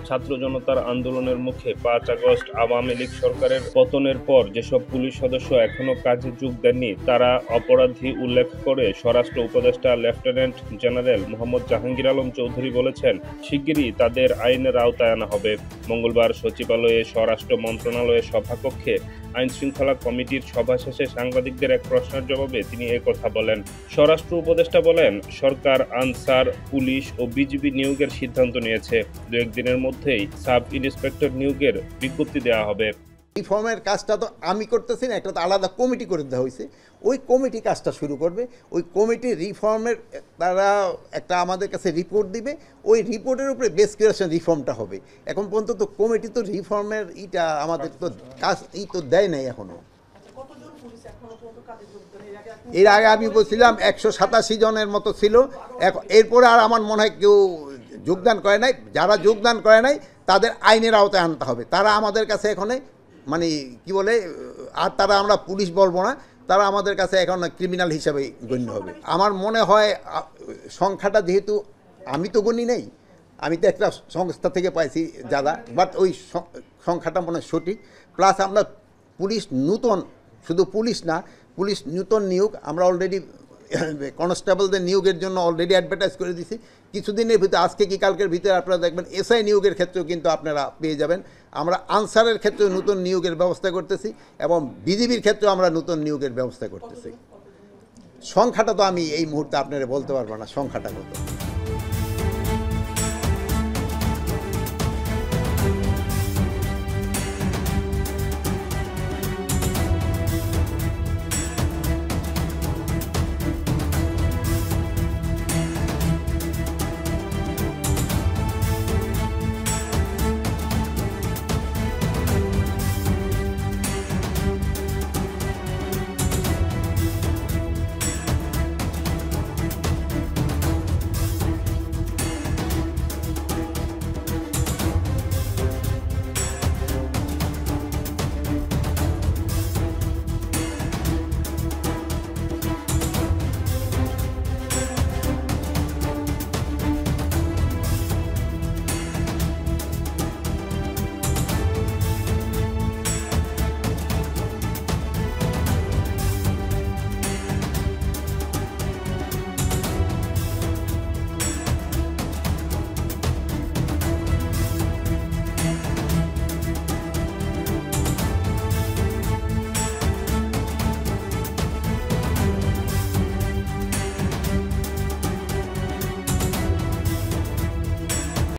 ছাত্র জনতার আন্দোলনের মুখে ৫ আগস্ট আওয়ামী লীগ সরকারের পতনের পর যেসব পুলিশ সদস্য এখনো কাজে যোগ দেননি তারা অপরাধী উল্লেখ করে স্বরাষ্ট্র উপদেষ্টা লেফটেন্যান্ট জেনারেল মোহাম্মদ জাহাঙ্গীর আলম চৌধুরী বলেছেন, শিগগিরই তাদের আইনের আওতায় আনা হবে। মঙ্গলবার সচিবালয়ে স্বরাষ্ট্র মন্ত্রণালয়ের সভাকক্ষে আইনশৃঙ্খলা কমিটির সভা শেষে সাংবাদিকদের এক প্রশ্নের জবাবে তিনি একথা বলেন। স্বরাষ্ট্র উপদেষ্টা বলেন, সরকার আনসার, পুলিশ ও বিজিবি নিয়োগের সিদ্ধান্ত নিয়েছে। ২-১ দিনের মধ্যেই সাব ইন্সপেক্টর নিয়োগের বিজ্ঞপ্তি দেওয়া হবে। রিফর্মের কাজটা তো আমি করতেছি না, একটা তো আলাদা কমিটি করে দেওয়া হয়েছে। ওই কমিটি কাজটা শুরু করবে। ওই কমিটি রিফর্মের তারা একটা আমাদের কাছে রিপোর্ট দিবে, ওই রিপোর্টের উপরে বেস ক্রিয়েশন রিফর্মটা হবে। এখন পর্যন্ত তো কমিটি তো রিফর্মের আমাদের তো কাজ তো দেয় নাই এখনও। এর আগে আমি বলছিলাম ১৮৭ জনের মতো ছিল, এরপরে আর আমার মনে হয় কেউ যোগদান করে নাই। যারা যোগদান করে নাই তাদের আইনের আওতায় আনতে হবে। তারা আমাদের কাছে এখানে মানে কি বলে, আর তারা আমরা পুলিশ বলবো না, তারা আমাদের কাছে এখন ক্রিমিনাল হিসাবে গণ্য হবে। আমার মনে হয় সংখ্যাটা যেহেতু আমি তো গণি নেই, আমি তো একটা সংস্থা থেকে পাইছি যারা, বাট ওই সংখ্যাটা মনে হয় সঠিক। প্লাস আমরা পুলিশ নূতন, শুধু পুলিশ না, পুলিশ নূতন নিয়োগ আমরা অলরেডি কনস্টেবলদের নিয়োগের জন্য অলরেডি অ্যাডভার্টাইজ করে দিছি। কিছুদিনের ভিতরে, আজকে কি কালকের ভিতরে আপনারা দেখবেন এসআই নিয়োগের ক্ষেত্রেও কিন্তু আপনারা পেয়ে যাবেন। আমরা আনসারের ক্ষেত্রেও নতুন নিয়োগের ব্যবস্থা করতেছি এবং বিজিবির ক্ষেত্রেও আমরা নতুন নিয়োগের ব্যবস্থা করতেছি। সংখ্যাটা তো আমি এই মুহূর্তে আপনারা বলতে পারবো না সংখ্যাটা কত।